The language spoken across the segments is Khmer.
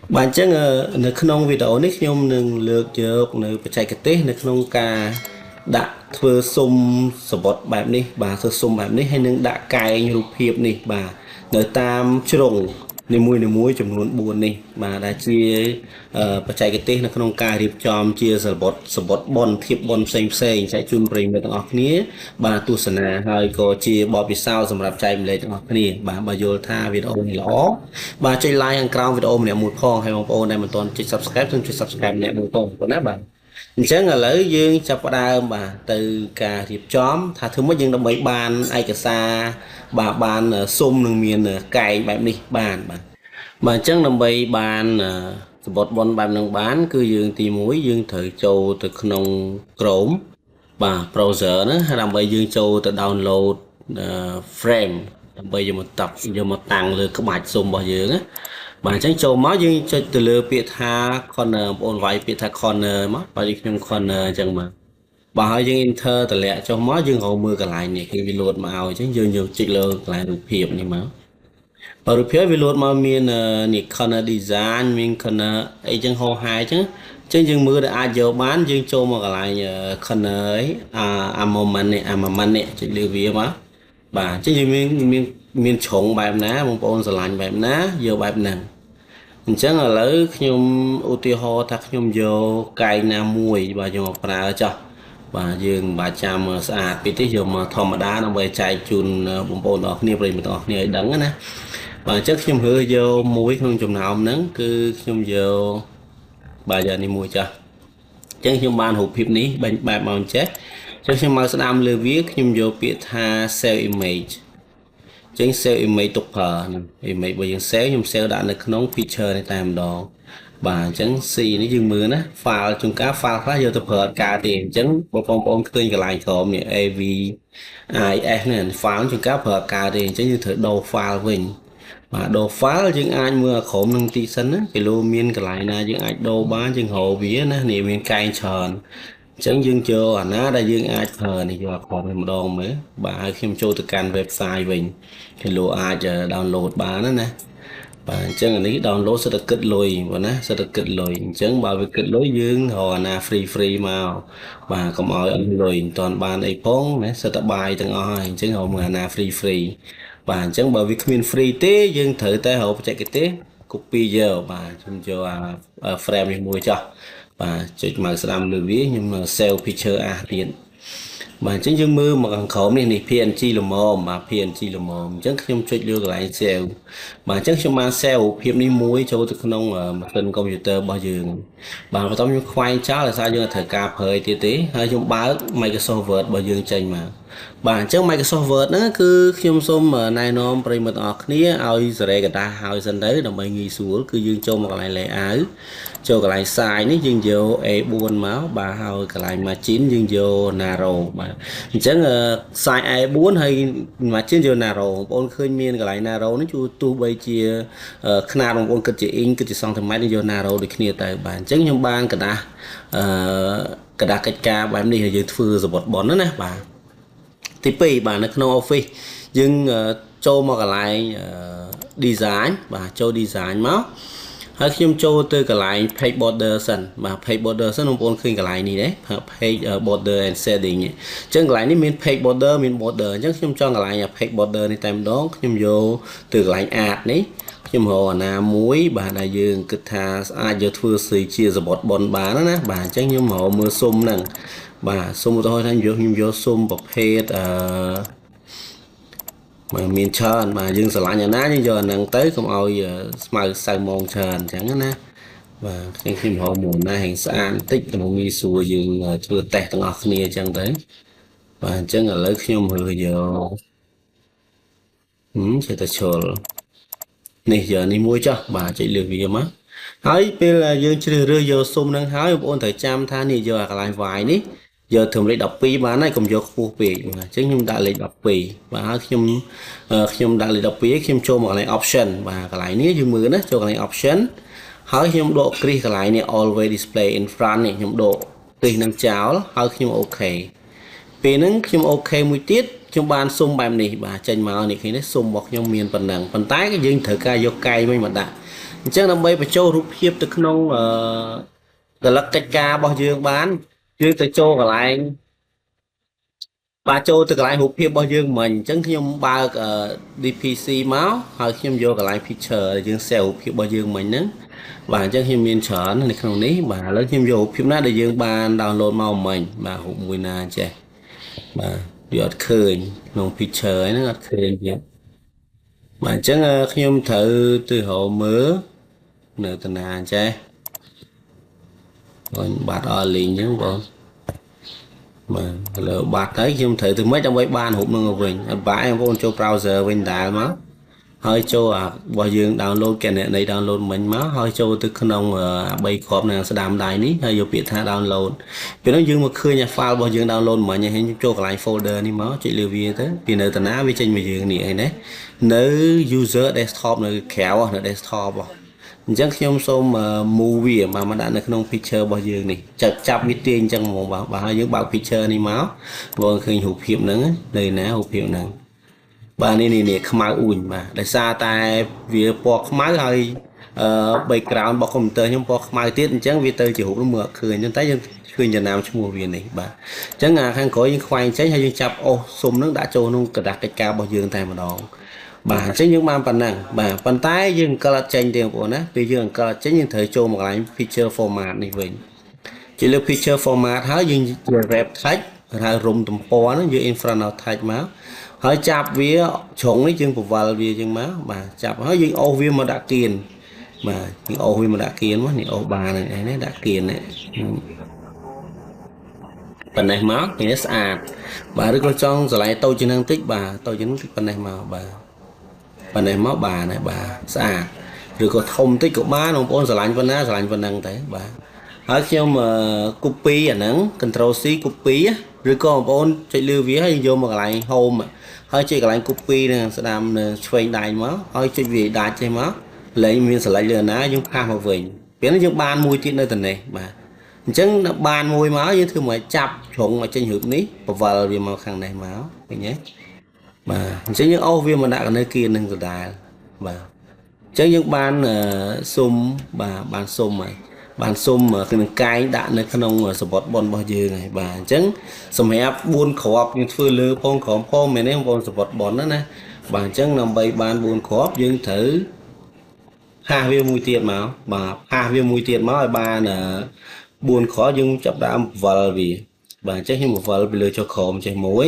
bạn chắcនៅក្នុងវីដេអូនេះខ្ញុំនឹងលើកយកនៅបច្ចេកទេសនៅក្នុងការដាក់ធ្វើស៊ុំសបុតបែបនេះបាទធ្វើស៊ុំបែបនេះហើយនឹងដាក់កែងរូបភាពនេះបាទនៅតាមជ្រុងនីមួយៗចំនួន4នេះបាទដែលជាបច្ចេកទេសនៅក្នុងការរៀបចំជាសបុតបនធៀបបនផ្សេងចែកជូនប្រិយមិត្តទាំងអស់គ្នាបាទទស្សនាហើយក៏ជាបទពិសោធន៍សម្រាប់ចែកម្លែកទាំងអស់គ្នាបាទបើយល់ថាវីដេអូនេះល្អបាទចុច like ខាងក្រោមវីដេអូម្នាក់មួយផងហើយបងប្អូនដែលមិនទាន់ចុច subscribe ចុច subscribe ម្នាក់មួយផងប៉ុណ្ណាបាទអញ្ចឹងឥឡូវយើងចាប់ផ្ដើមបាទទៅការរៀបចំថាធ្វើម៉េចយើងដើម្បីបានឯកសារបាទបានស៊ុំនឹងមានកែងបែបនេះបានបាទអញ្ចឹងដើម្បីបានសបុតបនបែបនឹងបានគឺយើងទី1យើងត្រូវចូលទៅក្នុង Chrome បាទ browser ណាដើម្បីយើងចូលទៅ download frame ដើម្បីយកមកតាំងលើក្បាច់ស៊ុំរបស់យើងណាបាទអញ្ចឹងចូលមកយើងចុចទៅលើពាក្យថា corner បងប្អូនវាយពាក្យថា corner មកបើខ្ញុំ corner អញ្ចឹងមកបាទហើយយើង enter តម្លាក់ចុះមកយើងរកមើលកន្លែងនេះគឺវាលោតមកឲ្យអញ្ចឹងយើងយកចុចលើកន្លែងរូបភាពនេះមកបើរូបភាពវាលោតមកមាននេះ corner design មាន corner អីចឹងហោហាយចឹងយើងមើលទៅអាចយកបានយើងចូលមកកន្លែង corner អីmoment នេះចុចលើវាមកបាទអញ្ចឹងយើងមានជ្រុងបែបណាបងប្អូនស្រឡាញ់បែបណាយកបែបហ្នឹងអញ្ចឹងឥឡូវខ្ញុំឧទាហរណ៍ថាខ្ញុំយកកែងណាមួយបាទយកមកប្រើចោះបាទយើងបាទចាំស្អាតពីតិចយកមកធម្មតាដើម្បីចែកជូនបងប្អូនទាំងអស់គ្នាប្រិយមិត្តទាំងអស់គ្នាឲ្យដឹងណាបាទអញ្ចឹងខ្ញុំរើសយកមួយក្នុងចំណោមហ្នឹងគឺខ្ញុំយកបាទយកនេះមួយចាស់អញ្ចឹងខ្ញុំបានរូបភាពនេះបែបមកអញ្ចឹងខ្ញុំមកស្ដាំលើវាខ្ញុំយកពាក្យថា save image ចឹង save image ទុកប្រើ image បើយើង save ខ្ញុំ save ដាក់នៅក្នុង picture នេះតែម្ដងបាទអញ្ចឹង C នេះយើងមើលណា file ជួនកាល file ខ្លះយកទៅប្រើអត់ការទេអញ្ចឹងបងប្អូនឃើញកន្លែងក្រោមនេះ AVIS នេះ file ជួនកាលប្រើអត់ការទេអញ្ចឹងយើងត្រូវដូរ file វិញបាទដូរ file យើងអាចមើលអាក្រោមនឹងទីសិនណាគេលោមានកន្លែងណាយើងអាចដូរបានយើងរកវាណានេះមានកែងច្រើនអញ្ចឹងយើងចូលអាណាដែលយើងអាចប្រើនេះយកអាក្រោមនេះម្ដងមើលបាទហើយខ្ញុំចូលទៅកាន់ website វិញគេលោអាច download បានណាបាទអញ្ចឹងអានេះ download សិតតែគិតលុយបងណាសិតតែគិតលុយអញ្ចឹងបើវាគិតលុយយើងរកអាណា free មកបាទកុំឲ្យអត់លុយមិនតាន់បានអីផងណាសិតតែបាយទាំងអស់ហើយអញ្ចឹងរកមើលអាណា free បាទអញ្ចឹងបើវាគ្មាន free ទេយើងត្រូវតែរកបច្ចេកទេស copy យកបាទខ្ញុំយកអា frame នេះមួយចោះបាទចុចមកស្ដាំលើវាខ្ញុំ save picture ទៀតបាទអញ្ចឹងយើងមើលមកខាងក្រោមនេះ PNG ល្មមបាទ PNG ល្មមអញ្ចឹងខ្ញុំចុចលើកន្លែង save បាទអញ្ចឹងខ្ញុំបាន save រូបភាពនេះមួយចូលទៅក្នុងម៉ាស៊ីនកុំព្យូទ័ររបស់យើងបាទបន្ទាប់ខ្ញុំខ្វែងចោលដោយសារយើងអត់ត្រូវការប្រើទៀតទេហើយខ្ញុំបើក Microsoft Word របស់យើងចេញមកបាទអញ្ចឹង Microsoft Word ហ្នឹងគឺខ្ញុំសូមណែនាំប្រិយមិត្តទាំងអស់គ្នាឲ្យសេរីកណ្ដាស់ឲ្យសិនទៅដើម្បីងាយស្រួលគឺយើងចូលមកកន្លែង layout ចូលកន្លែង size នេះយើងយក A4 មកបាទហើយកន្លែង margin យើងយក narrow បាទអញ្ចឹង size A4 ហើយ margin យក narrow បងប្អូនឃើញមានកន្លែង narrow នេះគឺទោះបីជាຂະຫນາດបងប្អូនគិតជា inch គិតជា centimeter យក narrow ដូចគ្នាទៅបាទអញ្ចឹងខ្ញុំបានកណ្ដាស់កណ្ដាស់កិច្ចការបែបនេះហើយយើងធ្វើសបុតបនណាបាទទី2បាទនៅក្នុង Office យើងចូលមកកន្លែង design បាទចូល design មកហើយខ្ញុំចូលទៅកន្លែង page border សិនបាទ page border សិនបងប្អូនឃើញកន្លែងនេះទេ page border and shading អញ្ចឹងកន្លែងនេះមាន page border មាន border អញ្ចឹងខ្ញុំចង់កន្លែង page border នេះតែម្ដងខ្ញុំយកទៅកន្លែង art នេះខ្ញុំរកអាណាមួយបាទដែលយើងគិតថាអាចយកធ្វើជាសបុតបនបានណាបាទអញ្ចឹងខ្ញុំរកមើលស៊ុំហ្នឹងបាទស៊ុំឧទាហរណ៍ថាខ្ញុំយកស៊ុំប្រភេទមានច្រើនបាទយើងស្រឡាញ់អាណាយើងយកអាហ្នឹងទៅកុំឲ្យស្មៅសៅម៉ងច្រើនអញ្ចឹងណាបាទខ្ញុំរកមួយណាហែងស្អាតបន្តិចដើម្បីងាយស្រួលយើងធ្វើតេស្តទាំងអស់គ្នាអញ្ចឹងទៅបាទអញ្ចឹងឥឡូវខ្ញុំរើសយកចេះតែឈលនេះយកនេះមួយចុះបាទចុចលើវាមកហើយពេលយើងជ្រើសរើសយកស៊ុំហ្នឹងហើយបងប្អូនត្រូវចាំថានេះយកអាកន្លែង Y នេះយកត្រឹមលេខ12បានហើយកុំយកខ្ពស់ពេកបាទអញ្ចឹងខ្ញុំដាក់លេខ12បាទហើយខ្ញុំដាក់លេខ12ខ្ញុំចូលមកកន្លែង option បាទកន្លែងនេះយើងមើលណាចូលកន្លែង option ហើយខ្ញុំដកគ្រីសកន្លែងនេះ always display in front នេះខ្ញុំដកគ្រីសនឹងចោលហើយខ្ញុំអូខេពេលហ្នឹងខ្ញុំអូខេមួយទៀតខ្ញុំបានស៊ុំបែបនេះបាទចេញមកនេះឃើញទេស៊ុំរបស់ខ្ញុំមានប៉ុណ្ណឹងប៉ុន្តែយើងត្រូវការយកកែងវិញមកដាក់អ ចឹងដើម្បីបញ្ចូលរូបភាពទៅក្នុងកលិកកិច្ចការរបស់យើងបានយើងទៅចូលកន្លែងបាទចូលទៅកន្លែងរូបភាពរបស់យើងមិញអញ្ចឹងខ្ញុំបើកDPC មកហើយខ្ញុំយកកន្លែង picture ដែលយើង save រូបភាពរបស់យើងមិញហ្នឹងបាទអញ្ចឹងខ្ញុំមានច្រើននៅក្នុងនេះបាទឥឡូវខ្ញុំយករូបភាពណាដែលយើងបាន download មកមិញបាទរូបមួយណាចេះបាទវាអត់ឃើញក្នុង picture ហ្នឹងអត់ឃើញទៀតបាទអញ្ចឹងខ្ញុំត្រូវទៅរកមើលនៅតាណាចេះបងបាត់អស់លីងអញ្ចឹងបងបាទឥឡូវបាត់ហើយខ្ញុំត្រូវទៅមិនដើម្បីបានរូបនឹងវិញអត់បាក់បងប្អូនចូល browser វិញដែរមកហើយចូលអារបស់យើង download កណនី download មិញមកហើយចូលទៅក្នុង3គ្រាប់នៅស្ដាំដៃនេះហើយយកពាក្យថា download ពេលនោះយើងមកឃើញអា file របស់យើង download មិញហើយចូលកន្លែង folder នេះមកចុចលើវាទៅពីនៅតាណាវាចេញមកយើងនេះឯណានៅ user desktop នៅក្រៅនៅ desktop អញ្ចឹងខ្ញុំសូម move វាមកដាក់នៅក្នុង picture របស់យើងនេះចាប់វាទាញអញ្ចឹងហ្មងបាទហើយយើងបើក picture នេះមកបងឃើញរូបភាពហ្នឹងនៅណារូបភាពហ្នឹងបាទនេះខ្មៅអ៊ូញបាទដោយសារតែវាពណ៌ខ្មៅហើយbackground របស់ computer ខ្ញុំពណ៌ខ្មៅទៀតអញ្ចឹងវាទៅជារូបនោះមើលអត់ឃើញអញ្ចឹងតែយើងឃើញចំណាំឈ្មោះវានេះបាទអញ្ចឹងខាងក្រោយយើងខ្វែងចេញហើយយើងចាប់អូសសុំនឹងដាក់ចូលក្នុងกระดาษកិច្ចការរបស់យើងតែម្ដងបាទអញ្ចឹងយើងបានប៉ុណ្ណឹងបាទប៉ុន្តែយើងអង្គអត់ចេញទេបងប្អូនណាពេលយើងអង្គអត់ចេញយើងត្រូវចូលមកកន្លែង picture format នេះវិញជិះលើ picture format ហើយយើង wrap text ហើយរុំទំព័រហ្នឹងយើង in front of text មកហើយចាប់វាជ្រុងនេះយើងពវល់វាចឹងមកបាទចាប់ហើយយើងអូសវាមកដាក់គៀនបាទយើងអូសវាមកដាក់គៀនមកនេះអូសបានហ្នឹងឯនេះដាក់គៀននេះប៉ុណ្ណេះមកនេះស្អាតបាទឬក៏ចង់ស្រឡាយតូចជាងនឹងតិចបាទតូចជាងនឹងតិចប៉ុណ្ណេះមកបាទប៉ុណ្ណេះមកបានហើយបាទស្អាតឬក៏ធំតិចក៏បានបងប្អូនស្រឡាញ់ប៉ុណ្ណាស្រឡាញ់ប៉ុណ្ណឹងទៅបាទហើយខ្ញុំ copy អាហ្នឹង control C copy ឬក៏បងប្អូនចុចលើវាហើយយកមកកន្លែង home ហើយចុចកន្លែង copy នឹងស្ដាំនៅឆ្វេងដៃមកហើយចុចវាដាច់ចេះមកលេងមាន select លើណាយើងផាសមកវិញពេលនេះយើងបានមួយទៀតនៅតែនេះបាទអញ្ចឹងបានមួយមកយើងធ្វើមកចាប់ជ្រុងមកចេញរូបនេះបវល់វាមកខាងនេះមកឃើញទេបាទអញ្ចឹងយើងអូសវាមកដាក់នៅគៀននឹងដដែលបាទអញ្ចឹងយើងបានសុំបាទបានសុំហើយបានសុំនឹងកែងដាក់នៅក្នុងសបុតប៉ុនរបស់យើងហើយបាទអញ្ចឹងសម្រាប់4គ្រាប់យើងធ្វើលើផងក្រោមផងមែនទេបងប្អូនសបុតប៉ុនណាបាទអញ្ចឹងដើម្បីបាន4គ្រាប់យើងត្រូវផាសវាមួយទៀតមកបាទផាសវាមួយទៀតមកឲ្យបាន4គ្រាប់យើងចាប់ដើមបវល់វាបាទអញ្ចឹងខ្ញុំបវល់ពីលើចុះក្រោមចេះមួយ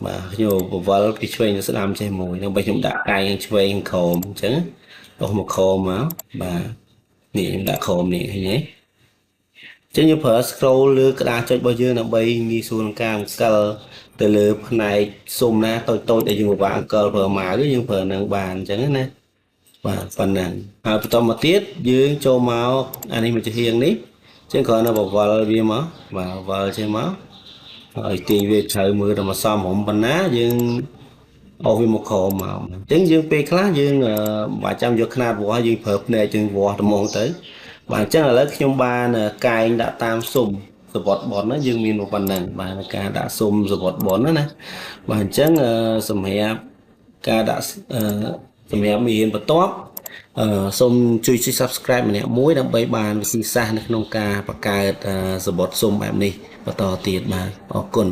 បាទខ្ញុំបវល់ពីឆ្វេងទៅស្ដាំចេះមួយដើម្បីខ្ញុំដាក់កែងឆ្វេងក្រោមអញ្ចឹងអស់មកក្រោមមកបាទនេះខ្ញុំដាក់ក្រោមនេះឃើញទេអញ្ចឹងយើងប្រើ scroll លើក្តារចុចរបស់យើងដើម្បីងាយស្រួលក្នុងការអង្គិលទៅលើផ្នែកស៊ុំណាតូចៗដែលយើងពិបាកអង្គិលប្រើម៉ាវយើងប្រើនឹងបានអញ្ចឹងណាបាទប៉ុណ្ណឹងហើយបន្តមកទៀតយើងចូលមកអានេះមកជាហៀងនេះអញ្ចឹងគ្រាន់តែបវល់វាមកបាទបវល់ចេះមកហើយទាញវាត្រូវមើលដល់មកសមរំប៉ុណ្ណាយើងអូសវាមកក្រោមមកអញ្ចឹងយើងពេលខ្លះយើងបើចាំយកខ្នាតវាស់យើងប្រើភ្នែកយើងវាស់ត្មងទៅបាទអញ្ចឹងឥឡូវខ្ញុំបានកែងដាក់តាមស៊ុំសវត្តបនណាយើងមានប៉ុណ្ណឹងបាទការដាក់ស៊ុំសវត្តបនណាបាទអញ្ចឹងសម្រាប់ការដាក់សម្រាប់មេរៀនបន្ទាប់សូមជួយ subscribe ម្នាក់មួយដើម្បីបានវិធីសាស្ត្រនៅក្នុងការបង្កើតសបុតស៊ុំបែបនេះបន្តទៀតបាទអរគុណ